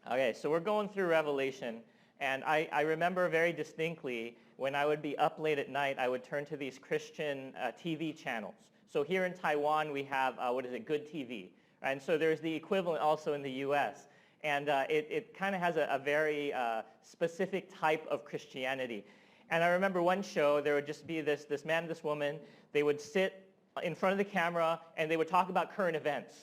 Okay, so we're going through Revelation, and I remember very distinctly when I would be up late at night, I would turn to these Christian TV channels. So here in Taiwan, we have, Good TV. And so there's the equivalent also in the U.S. And it kind of has a very specific type of Christianity. And I remember one show, there would just be this man and this woman. They would sit in front of the camera, and they would talk about current events.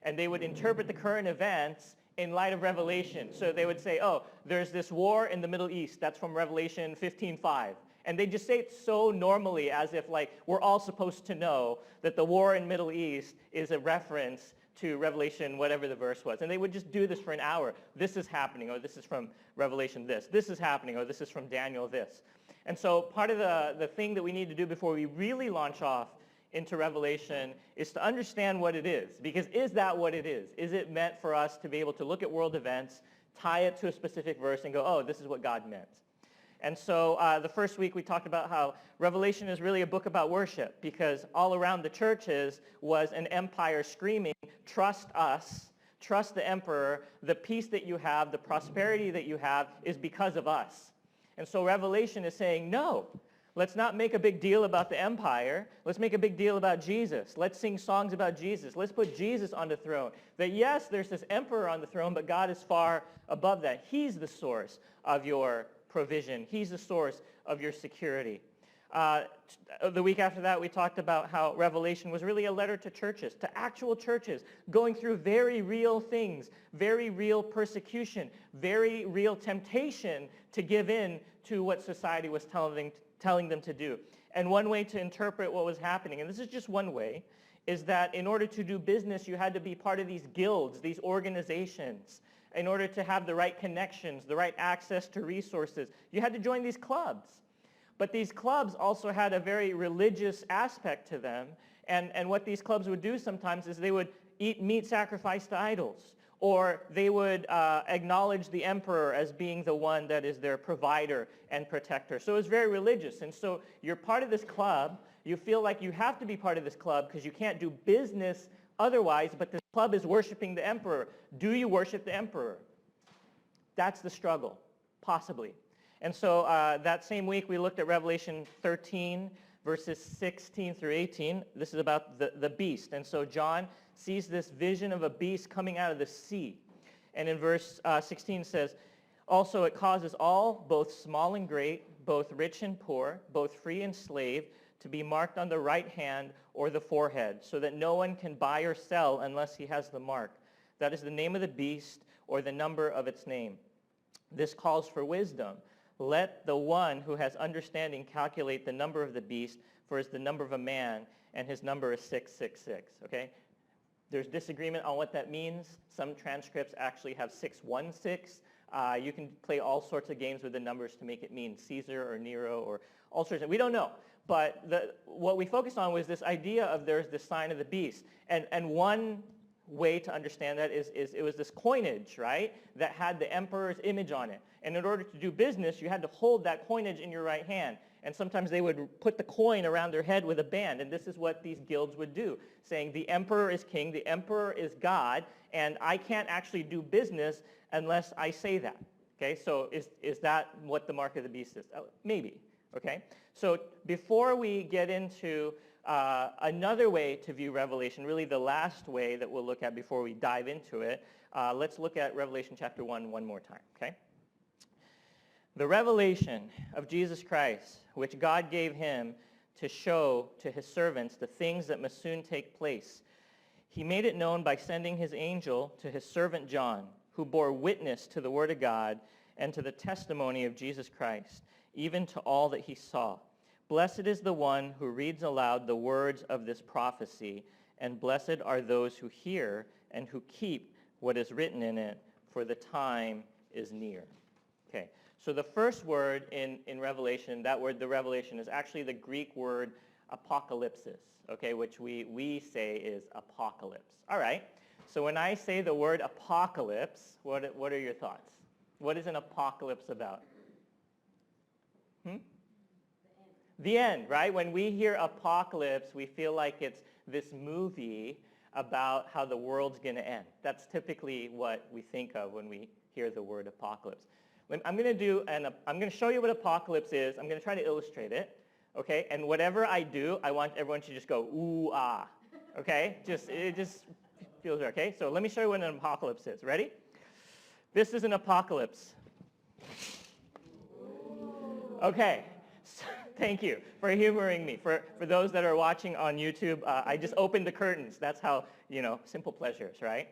And they would interpret the current events in light of Revelation. So they would say, oh, there's this war in the Middle East. That's from Revelation 15:5. And they just say it so normally as if like we're all supposed to know that the war in Middle East is a reference to Revelation, whatever the verse was. And they would just do this for an hour. This is happening, or this is from Revelation this. This is happening, or this is from Daniel this. And so part of the thing that we need to do before we really launch off into Revelation is to understand what it is. Because is that what it is? Is it meant for us to be able to look at world events, tie it to a specific verse, and go, oh, this is what God meant? And so the first week we talked about how Revelation is really a book about worship, because all around the churches was an empire screaming, trust us, trust the emperor, the peace that you have, the prosperity that you have is because of us. And so Revelation is saying, no, let's not make a big deal about the empire. Let's make a big deal about Jesus. Let's sing songs about Jesus. Let's put Jesus on the throne. That yes, there's this emperor on the throne, but God is far above that. He's the source of your provision. He's the source of your security. The week after that, we talked about how Revelation was really a letter to churches, to actual churches, going through very real things, very real persecution, very real temptation to give in to what society was telling them to do. And one way to interpret what was happening, and this is just one way, is that in order to do business, you had to be part of these guilds, these organizations. In order to have the right connections, the right access to resources, you had to join these clubs. But these clubs also had a very religious aspect to them. And what these clubs would do sometimes is they would eat meat sacrificed to idols. Or they would acknowledge the emperor as being the one that is their provider and protector. So it was very religious. And so you're part of this club. You feel like you have to be part of this club because you can't do business otherwise, but this club is worshiping the emperor. Do you worship the emperor? That's the struggle, possibly. And so that same week we looked at Revelation 13, verses 16 through 18. This is about the beast. And so John sees this vision of a beast coming out of the sea. And in verse 16 says, also it causes all, both small and great, both rich and poor, both free and slave, to be marked on the right hand or the forehead, so that no one can buy or sell unless he has the mark. That is the name of the beast or the number of its name. This calls for wisdom. Let the one who has understanding calculate the number of the beast, for it is the number of a man, and his number is 666. Okay? There's disagreement on what that means. Some transcripts actually have 616. You can play all sorts of games with the numbers to make it mean Caesar or Nero or all sorts of, we don't know. But what we focused on was this idea of there's the sign of the beast. And one way to understand that is it was this coinage, right, that had the emperor's image on it. And in order to do business, you had to hold that coinage in your right hand. And sometimes they would put the coin around their head with a band. And this is what these guilds would do, saying the emperor is king, the emperor is God, and I can't actually do business unless I say that. Okay, so is that what the mark of the beast is? Maybe. Okay, so before we get into another way to view Revelation, really the last way that we'll look at before we dive into it, let's look at Revelation chapter 1 more time, okay? The revelation of Jesus Christ, which God gave him to show to his servants the things that must soon take place. He made it known by sending his angel to his servant John, who bore witness to the word of God and to the testimony of Jesus Christ, even to all that he saw. Blessed is the one who reads aloud the words of this prophecy, and blessed are those who hear and who keep what is written in it, for the time is near. Okay, so the first word in Revelation, that word, the revelation, is actually the Greek word apocalypsis, okay, which we say is apocalypse. All right, so when I say the word apocalypse, what are your thoughts? What is an apocalypse about? The end, right? When we hear apocalypse, we feel like it's this movie about how the world's going to end. That's typically what we think of when we hear the word apocalypse. I'm going to show you what apocalypse is. I'm going to try to illustrate it, okay? And whatever I do, I want everyone to just go, ooh, ah, okay? It just feels okay. So let me show you what an apocalypse is. Ready? This is an apocalypse. Okay. So, thank you for humoring me. For those that are watching on YouTube, I just opened the curtains. That's how, simple pleasures, right?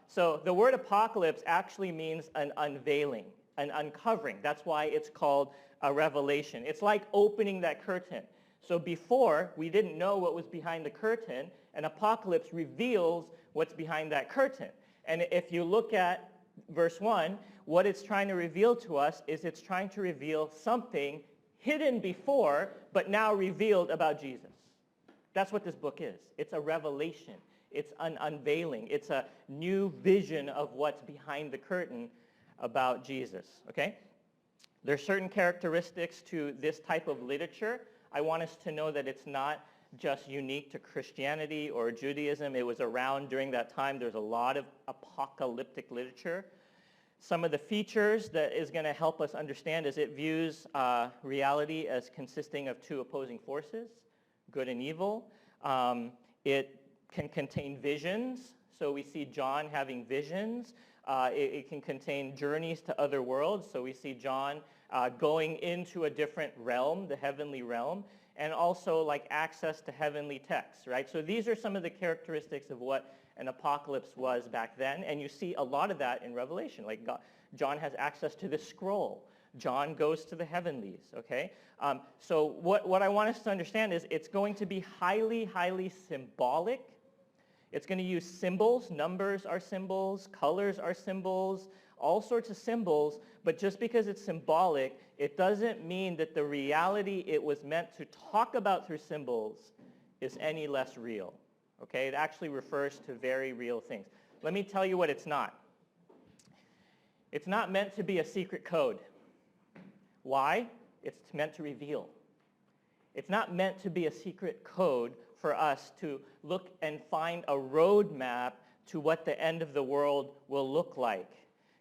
So the word apocalypse actually means an unveiling, an uncovering. That's why it's called a revelation. It's like opening that curtain. So before, we didn't know what was behind the curtain. An apocalypse reveals what's behind that curtain. And if you look at verse 1, what it's trying to reveal to us is it's trying to reveal something hidden before, but now revealed about Jesus. That's what this book is. It's a revelation. It's an unveiling. It's a new vision of what's behind the curtain about Jesus, okay? There's certain characteristics to this type of literature. I want us to know that it's not just unique to Christianity or Judaism. It was around during that time. There's a lot of apocalyptic literature. Some of the features that is going to help us understand is it views reality as consisting of two opposing forces, good and evil. It can contain visions. So we see John having visions. It can contain journeys to other worlds. So we see John going into a different realm, the heavenly realm, and also like access to heavenly texts, right? So these are some of the characteristics of what an apocalypse was back then, and you see a lot of that in Revelation. Like John has access to the scroll. John goes to the heavenlies, okay? So what I want us to understand is it's going to be highly, highly symbolic. It's going to use symbols. Numbers are symbols. Colors are symbols. All sorts of symbols. But just because it's symbolic, it doesn't mean that the reality it was meant to talk about through symbols is any less real. Okay? It actually refers to very real things. Let me tell you what it's not. It's not meant to be a secret code. Why? It's meant to reveal. It's not meant to be a secret code for us to look and find a roadmap to what the end of the world will look like.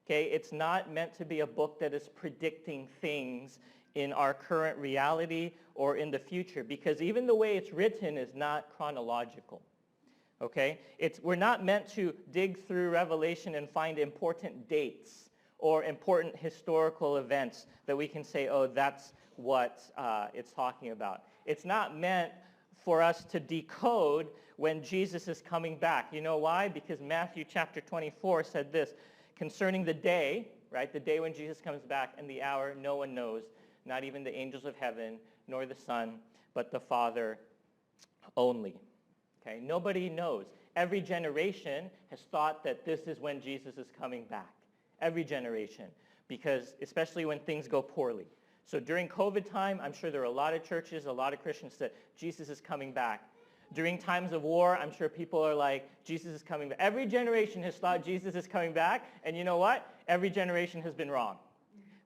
Okay? It's not meant to be a book that is predicting things in our current reality or in the future, because even the way it's written is not chronological. Okay? We're not meant to dig through Revelation and find important dates or important historical events that we can say, oh, that's what it's talking about. It's not meant for us to decode when Jesus is coming back. You know why? Because Matthew chapter 24 said this, concerning the day, right, the day when Jesus comes back and the hour, no one knows, not even the angels of heaven, nor the Son, but the Father only. Okay? Nobody knows. Every generation has thought that this is when Jesus is coming back. Every generation. Because especially when things go poorly. So during COVID time, I'm sure there are a lot of churches, a lot of Christians that Jesus is coming back. During times of war, I'm sure people are like, Jesus is coming back. Every generation has thought Jesus is coming back, and you know what? Every generation has been wrong.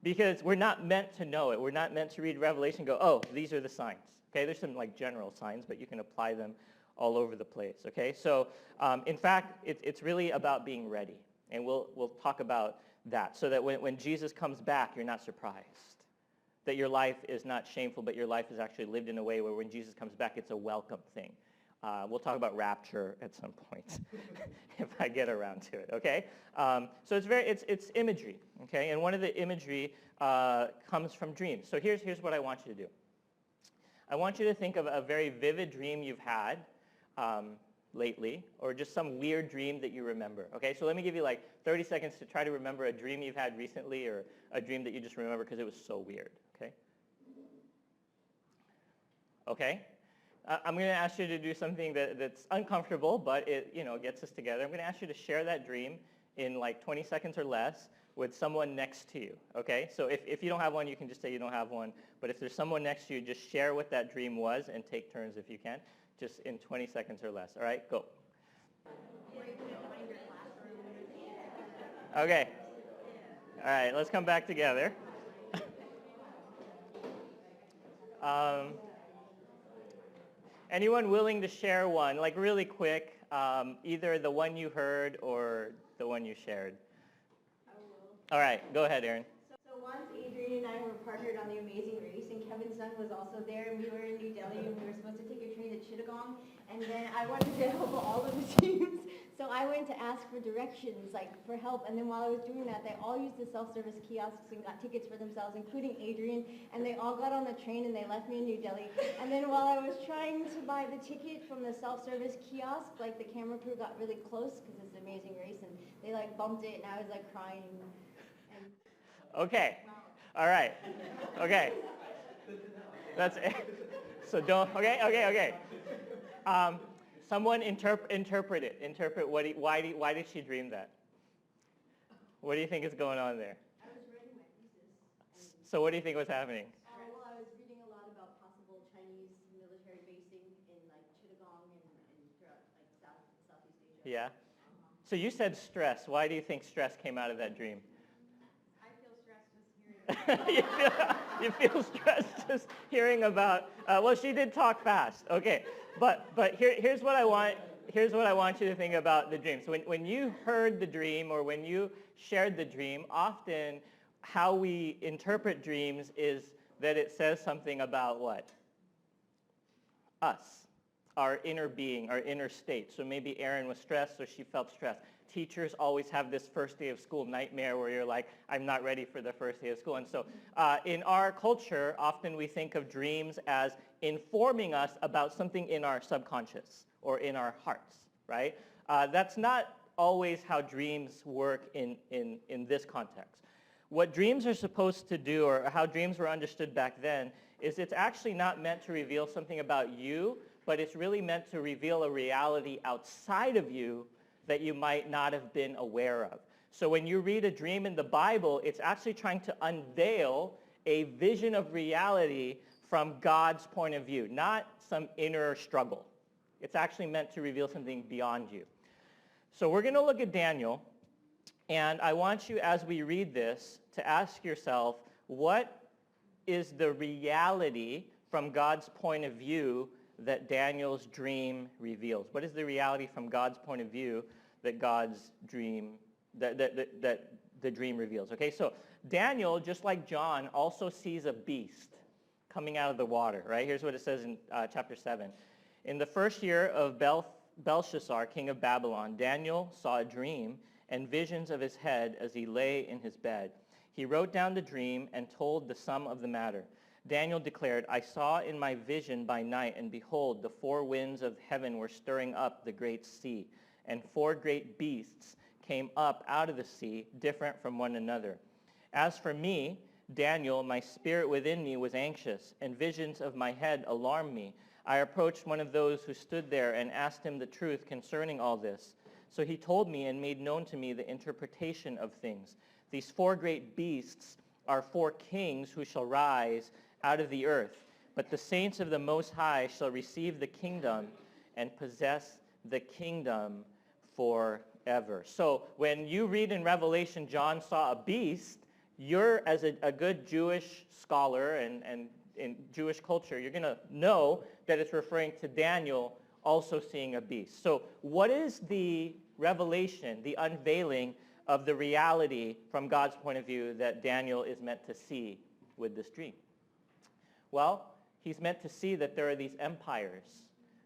Because we're not meant to know it. We're not meant to read Revelation and go, oh, these are the signs. Okay, there's some like general signs, but you can apply them all over the place. Okay, so in fact, it's really about being ready. And we'll talk about that so that when Jesus comes back, you're not surprised. That your life is not shameful, but your life is actually lived in a way where when Jesus comes back, it's a welcome thing. We'll talk about rapture at some point if I get around to it, okay? So it's imagery, okay? And one of the imagery comes from dreams. So here's what I want you to do. I want you to think of a very vivid dream you've had lately, or just some weird dream that you remember, okay? So let me give you like 30 seconds to try to remember a dream you've had recently or a dream that you just remember because it was so weird, okay? Okay? I'm going to ask you to do something that's uncomfortable, but it gets us together. I'm going to ask you to share that dream in like 20 seconds or less with someone next to you, okay? So if you don't have one, you can just say you don't have one. But if there's someone next to you, just share what that dream was and take turns if you can, just in 20 seconds or less. All right, go. Okay. All right, let's come back together. Anyone willing to share one, like really quick? either the one you heard or the one you shared. I will. All right, go ahead, Aaron. So once Adrian and I were partnered on The Amazing Race, and Kevin's son was also there, and we were in New Delhi, and we were supposed to take a train to Chittagong, and then I wanted to help all of the teams, so I went to ask for directions, like for help, and then while I was doing that, they all used the self-service kiosks and got tickets for themselves, including Adrian, and they all got on the train and they left me in New Delhi, and then while I was trying to buy the ticket from the self-service kiosk, like the camera crew got really close, because it's The Amazing Race, and they like bumped it, and I was like crying. Okay. All right. Okay. That's it. So don't. Okay. Someone interpret it. Interpret why did she dream that? What do you think is going on there? I was writing my thesis. So what do you think was happening? Well, I was reading a lot about possible Chinese military basing in like Chittagong and throughout like Southeast Asia. Yeah. So you said stress. Why do you think stress came out of that dream? I feel stressed just hearing about it. you feel stressed just hearing about. Well, she did talk fast. Okay, but here's what I want. Here's what I want you to think about the dream. So when you heard the dream or when you shared the dream, often how we interpret dreams is that it says something about what? Us, our inner being, our inner state. So maybe Erin was stressed, so she felt stressed. Teachers always have this first day of school nightmare where you're like, I'm not ready for the first day of school. And so in our culture, often we think of dreams as informing us about something in our subconscious or in our hearts, right? That's not always how dreams work in this context. What dreams are supposed to do, or how dreams were understood back then, is it's actually not meant to reveal something about you, but it's really meant to reveal a reality outside of you that you might not have been aware of. So when you read a dream in the Bible, it's actually trying to unveil a vision of reality from God's point of view, not some inner struggle. It's actually meant to reveal something beyond you. So we're going to look at Daniel, and I want you, as we read this, to ask yourself, what is the reality from God's point of view that Daniel's dream reveals? What is the reality from God's point of view that God's dream, that the dream reveals? Okay, so Daniel, just like John, also sees a beast coming out of the water, right? Here's what it says in chapter 7. In the first year of Belshazzar, king of Babylon, Daniel saw a dream and visions of his head as he lay in his bed. He wrote down the dream and told the sum of the matter. Daniel declared, I saw in my vision by night, and behold, the four winds of heaven were stirring up the great sea, and four great beasts came up out of the sea, different from one another. As for me, Daniel, my spirit within me was anxious, and visions of my head alarmed me. I approached one of those who stood there and asked him the truth concerning all this. So he told me and made known to me the interpretation of things. These four great beasts are four kings who shall rise out of the earth. But the saints of the Most High shall receive the kingdom and possess the kingdom forever. So when you read in Revelation, John saw a beast, you're, as a good Jewish scholar and in Jewish culture, you're going to know that it's referring to Daniel also seeing a beast. So what is the revelation, the unveiling of the reality from God's point of view that Daniel is meant to see with this dream? Well, he's meant to see that there are these empires.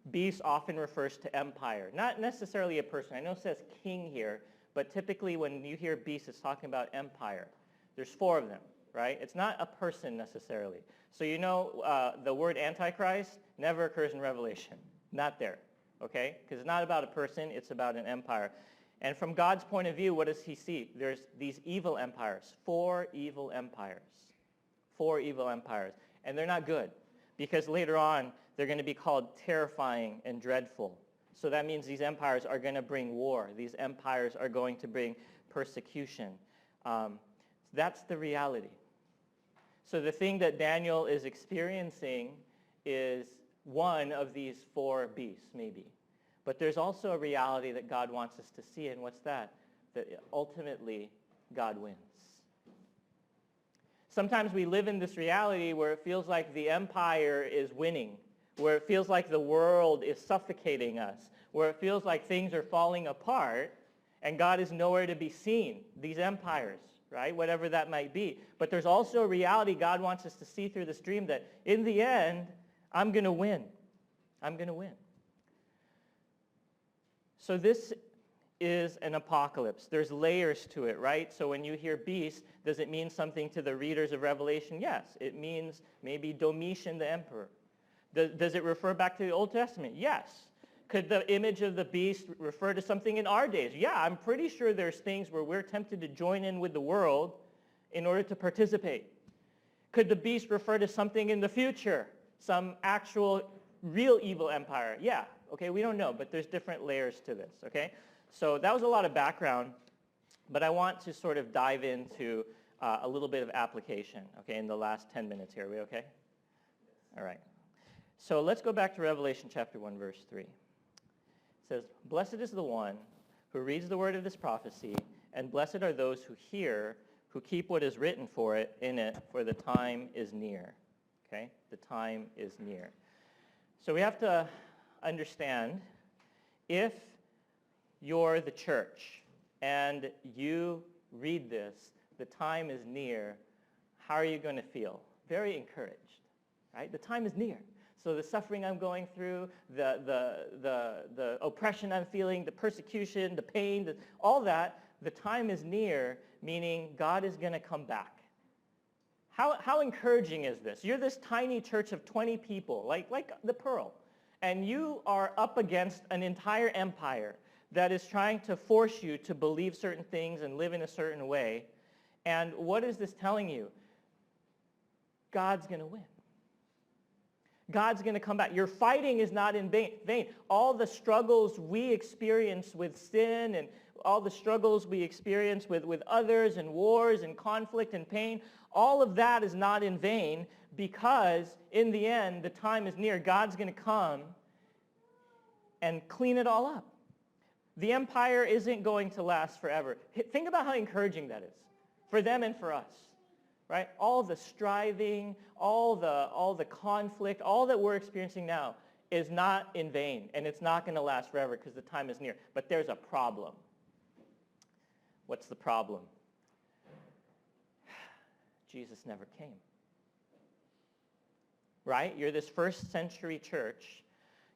Beast often refers to empire, not necessarily a person. I know it says king here, but typically when you hear beast, it's talking about empire. There's four of them, right? It's not a person necessarily. So you know the word Antichrist never occurs in Revelation. Not there, okay? Because it's not about a person, it's about an empire. And from God's point of view, what does he see? There's these evil empires, four evil empires. Four evil empires. And they're not good, because later on, they're going to be called terrifying and dreadful. So that means these empires are going to bring war. These empires are going to bring persecution. That's the reality. So the thing that Daniel is experiencing is one of these four beasts, maybe. But there's also a reality that God wants us to see, and what's that? That ultimately, God wins. Sometimes we live in this reality where it feels like the empire is winning, where it feels like the world is suffocating us, where it feels like things are falling apart and God is nowhere to be seen, these empires, right? Whatever that might be. But there's also a reality God wants us to see through this dream that in the end, I'm going to win. I'm going to win. So this is an apocalypse. There's layers to it, right? So when you hear beast, does it mean something to the readers of Revelation? Yes. It means maybe Domitian the emperor. Does it refer back to the Old Testament? Yes. Could the image of the beast refer to something in our days? Yeah, I'm pretty sure there's things where we're tempted to join in with the world in order to participate. Could the beast refer to something in the future? Some actual real evil empire? Yeah. Okay, we don't know, but there's different layers to this, okay? So that was a lot of background, but I want to sort of dive into a little bit of application, okay, in the last 10 minutes here. Are we okay? All right. So let's go back to Revelation chapter 1, verse 3. It says, "Blessed is the one who reads the word of this prophecy, and blessed are those who hear, who keep what is written for it in it, for the time is near." Okay? The time is near. So we have to understand, if you're the church and you read this, the time is near, how are you going to feel? Very encouraged, right? The time is near. So the suffering I'm going through, the oppression I'm feeling, the persecution, the pain, all that, the time is near, meaning God is going to come back. How encouraging is this? You're this tiny church of 20 people, like the Pearl, and you are up against an entire empire that is trying to force you to believe certain things and live in a certain way. And what is this telling you? God's going to win. God's going to come back. Your fighting is not in vain. All the struggles we experience with sin and all the struggles we experience with others and wars and conflict and pain, all of that is not in vain, because in the end, the time is near. God's going to come and clean it all up. The empire isn't going to last forever. Think about how encouraging that is for them and for us. Right? All the striving, all the conflict, all that we're experiencing now is not in vain, and it's not going to last forever because the time is near. But there's a problem. What's the problem? Jesus never came. Right? You're this first century church.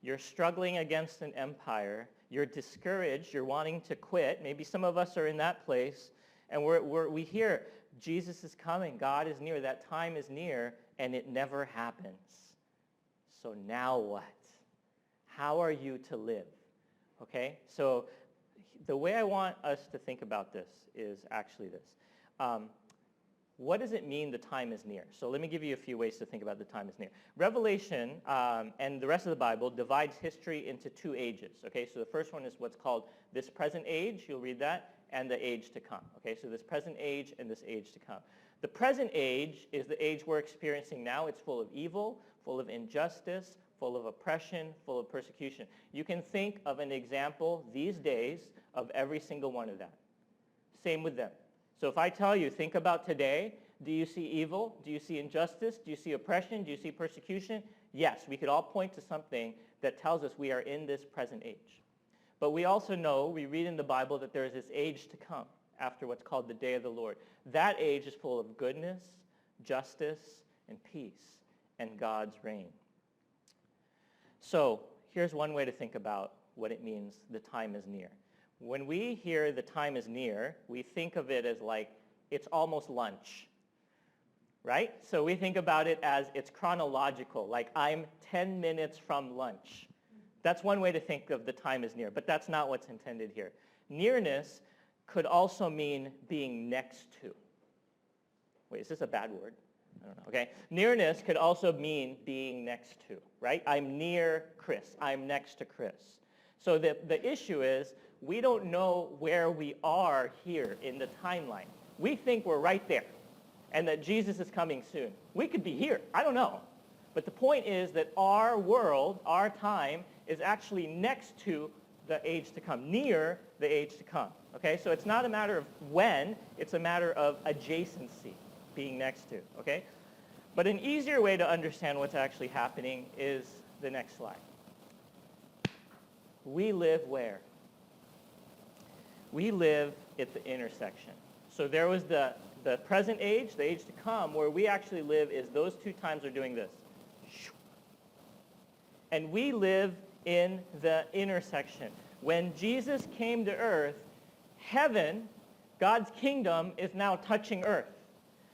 You're struggling against an empire. You're discouraged. You're wanting to quit. Maybe some of us are in that place, and we hear, Jesus is coming. God is near. That time is near, and it never happens. So now what? How are you to live? Okay? So the way I want us to think about this is actually this. What does it mean the time is near? So let me give you a few ways to think about the time is near. Revelation and the rest of the Bible divides history into two ages. Okay? So the first one is what's called this present age. You'll read that. And the age to come. Okay, so this present age and this age to come. The present age is the age we're experiencing now. It's full of evil, full of injustice, full of oppression, full of persecution. You can think of an example these days of every single one of that. Same with them. So if I tell you, think about today, do you see evil? Do you see injustice? Do you see oppression? Do you see persecution? Yes, we could all point to something that tells us we are in this present age. But we also know, we read in the Bible, that there is this age to come after what's called the day of the Lord. That age is full of goodness, justice, and peace, and God's reign. So here's one way to think about what it means the time is near. When we hear the time is near, we think of it as like it's almost lunch, right? So we think about it as it's chronological, like I'm 10 minutes from lunch. That's one way to think of the time is near, but that's not what's intended here. Nearness could also mean being next to. Wait, is this a bad word? I don't know. Okay. Nearness could also mean being next to, right? I'm near Chris. I'm next to Chris. So the issue is we don't know where we are here in the timeline. We think we're right there and that Jesus is coming soon. We could be here. I don't know. But the point is that our world, our time, is actually next to the age to come, near the age to come. Okay, so it's not a matter of when, it's a matter of adjacency, being next to. Okay, but an easier way to understand what's actually happening is the next slide. We live where? We live at the intersection. So there was the present age, the age to come. Where we actually live is those two times are doing this. And we live in the intersection. When Jesus came to earth, heaven, God's kingdom, is now touching earth.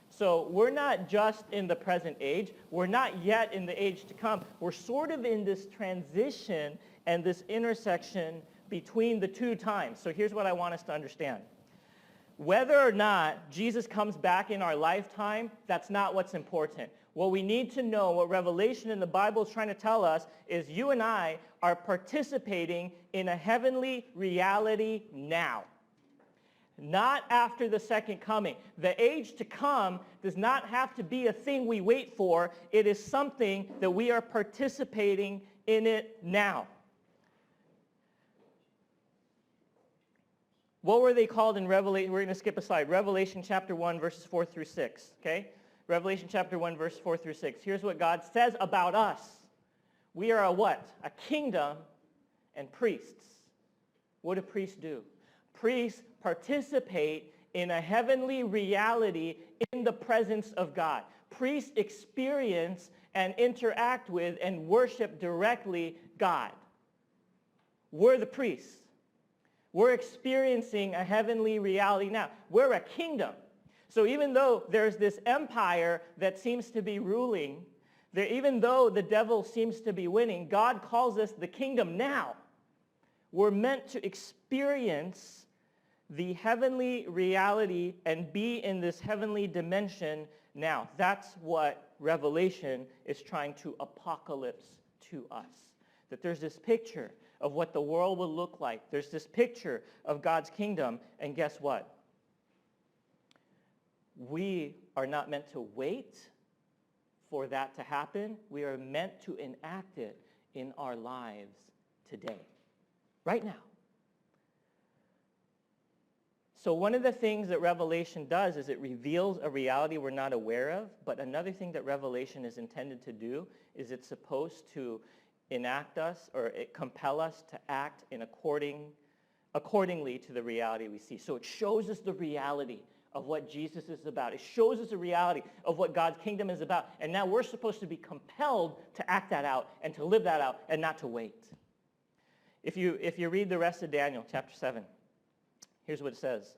So we're not just in the present age. We're not yet in the age to come. We're sort of in this transition and this intersection between the two times. So here's what I want us to understand. Whether or not Jesus comes back in our lifetime, that's not what's important. What we need to know, what Revelation in the Bible is trying to tell us, is you and I are participating in a heavenly reality now. Not after the second coming. The age to come does not have to be a thing we wait for. It is something that we are participating in it now. What were they called in Revelation? We're going to skip a slide. Revelation chapter 1, verses 4 through 6. Okay? Revelation chapter 1, verse 4 through 6. Here's what God says about us. We are a what? A kingdom and priests. What do priests do? Priests participate in a heavenly reality in the presence of God. Priests experience and interact with and worship directly God. We're the priests. We're experiencing a heavenly reality now. We're a kingdom. So even though there's this empire that seems to be ruling, even though the devil seems to be winning, God calls us the kingdom now. We're meant to experience the heavenly reality and be in this heavenly dimension now. That's what Revelation is trying to apocalypse to us. That there's this picture of what the world will look like. There's this picture of God's kingdom, and guess what? We are not meant to wait for that to happen. We are meant to enact it in our lives today, right now. So one of the things that Revelation does is it reveals a reality we're not aware of, but another thing that Revelation is intended to do is it's supposed to enact us or compel us to act in accordingly to the reality we see. So it shows us the reality of what Jesus is about. It shows us the reality of what God's kingdom is about. And now we're supposed to be compelled to act that out and to live that out and not to wait. If you read the rest of Daniel chapter 7, here's what it says.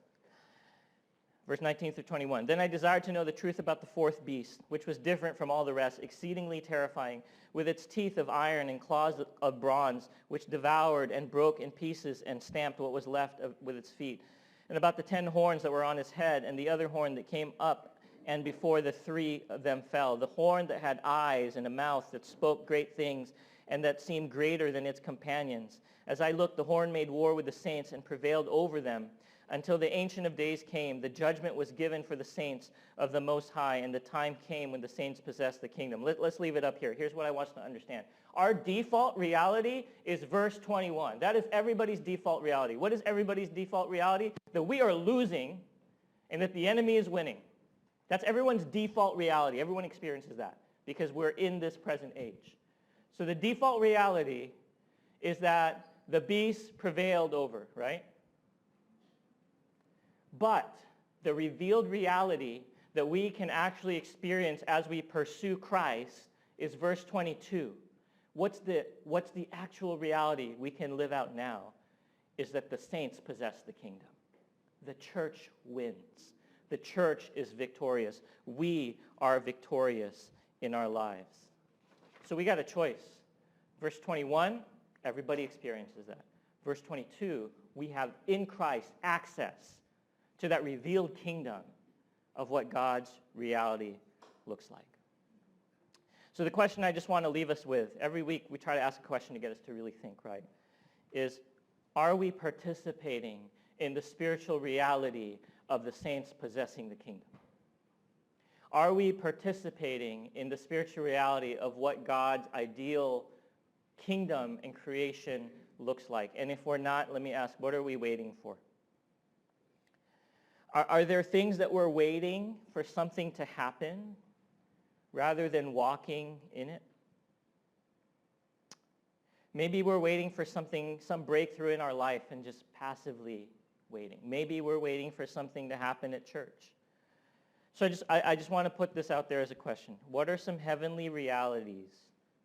Verse 19 through 21. Then I desired to know the truth about the fourth beast, which was different from all the rest, exceedingly terrifying, with its teeth of iron and claws of bronze, which devoured and broke in pieces and stamped what was left with its feet. And about the 10 horns that were on his head, and the other horn that came up, and before the 3 of them fell. The horn that had eyes and a mouth that spoke great things, and that seemed greater than its companions. As I looked, the horn made war with the saints and prevailed over them, until the Ancient of Days came. The judgment was given for the saints of the Most High, and the time came when the saints possessed the kingdom. Let's leave it up here. Here's what I want us to understand. Our default reality is verse 21. That is everybody's default reality. What is everybody's default reality? That we are losing and that the enemy is winning. That's everyone's default reality. Everyone experiences that because we're in this present age. So the default reality is that the beast prevailed over, right? But the revealed reality that we can actually experience as we pursue Christ is verse 22. What's the actual reality we can live out now is that the saints possess the kingdom. The church wins. The church is victorious. We are victorious in our lives. So we got a choice. Verse 21, everybody experiences that. Verse 22, we have in Christ access to that revealed kingdom of what God's reality looks like. So the question I just want to leave us with, every week we try to ask a question to get us to really think, right, is are we participating in the spiritual reality of the saints possessing the kingdom? Are we participating in the spiritual reality of what God's ideal kingdom and creation looks like? And if we're not, let me ask, what are we waiting for? Are there things that we're waiting for something to happen rather than walking in it? Maybe we're waiting for something, some breakthrough in our life and just passively waiting. Maybe we're waiting for something to happen at church. So I just want to put this out there as a question. What are some heavenly realities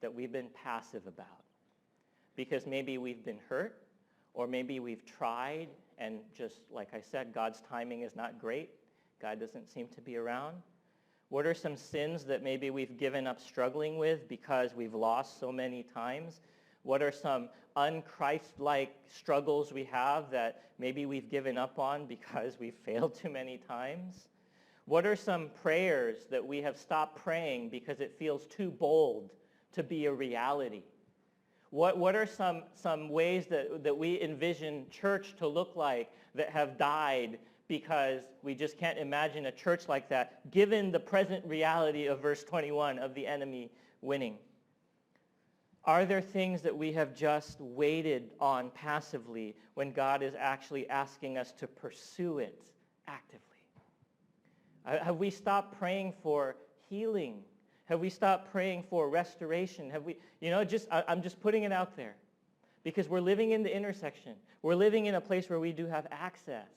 that we've been passive about? Because maybe we've been hurt, or maybe we've tried, and just like I said, God's timing is not great. God doesn't seem to be around. What are some sins that maybe we've given up struggling with because we've lost so many times? What are some un-Christ-like struggles we have that maybe we've given up on because we've failed too many times? What are some prayers that we have stopped praying because it feels too bold to be a reality? What are some ways that we envision church to look like that have died because we just can't imagine a church like that, given the present reality of verse 21 of the enemy winning? Are there things that we have just waited on passively when God is actually asking us to pursue it actively? Have we stopped praying for healing? Have we stopped praying for restoration? Have we, I'm just putting it out there because we're living in the intersection. We're living in a place where we do have access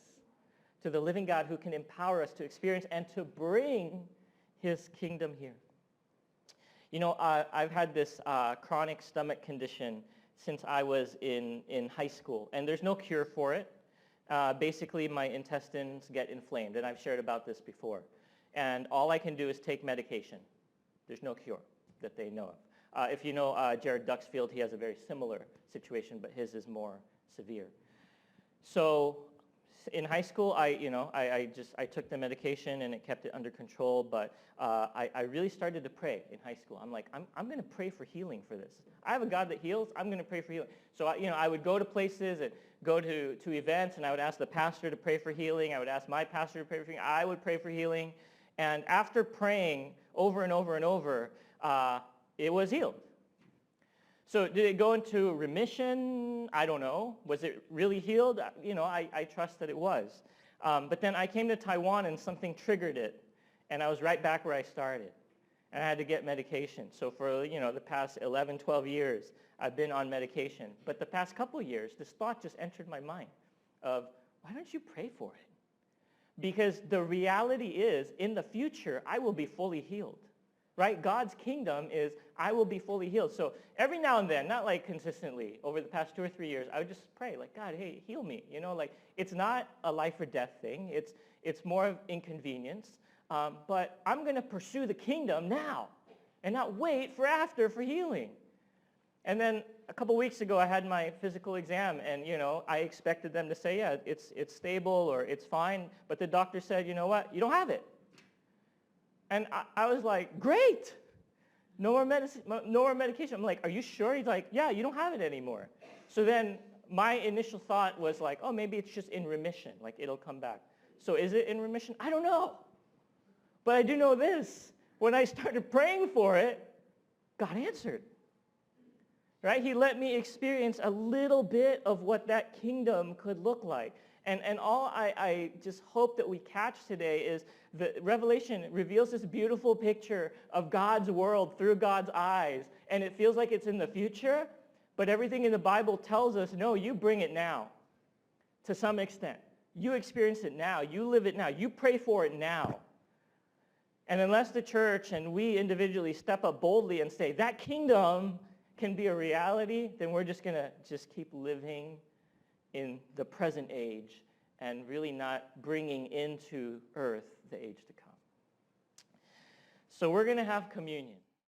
to the living God who can empower us to experience and to bring his kingdom here. I've had this chronic stomach condition since I was in high school, and there's no cure for it. Basically, my intestines get inflamed, and I've shared about this before. And all I can do is take medication. There's no cure that they know of. If you know Jared Duxfield, he has a very similar situation, but his is more severe. So in high school, I took the medication and it kept it under control, but I really started to pray in high school. I'm like, I'm going to pray for healing for this. I have a God that heals. I'm going to pray for healing. So I would go to places and go to events, and I would ask the pastor to pray for healing. I would ask my pastor to pray for healing. I would pray for healing. And after praying over and over and over, it was healed. So did it go into remission? I don't know. Was it really healed? I trust that it was. But then I came to Taiwan and something triggered it. And I was right back where I started. And I had to get medication. So for, the past 11, 12 years, I've been on medication. But the past couple of years, this thought just entered my mind of, why don't you pray for it? Because the reality is, in the future, I will be fully healed. Right? God's kingdom is, I will be fully healed. So every now and then, not like consistently, over the past 2 or 3 years, I would just pray, like, God, hey, heal me. It's not a life or death thing. It's more of inconvenience. But I'm going to pursue the kingdom now and not wait for after for healing. And then a couple weeks ago, I had my physical exam, and, I expected them to say, yeah, it's stable or it's fine. But the doctor said, you know what? You don't have it. And I was like, great. No more medication. I'm like, are you sure? He's like, yeah, you don't have it anymore. So then my initial thought was like, oh, maybe it's just in remission. Like, it'll come back. So is it in remission? I don't know. But I do know this. When I started praying for it, God answered. Right? He let me experience a little bit of what that kingdom could look like. And all I just hope that we catch today is that Revelation reveals this beautiful picture of God's world through God's eyes. And it feels like it's in the future, but everything in the Bible tells us, no, you bring it now to some extent. You experience it now. You live it now. You pray for it now. And unless the church and we individually step up boldly and say, that kingdom can be a reality, then we're just going to just keep living in the present age and really not bringing into earth the age to come. So we're going to have communion.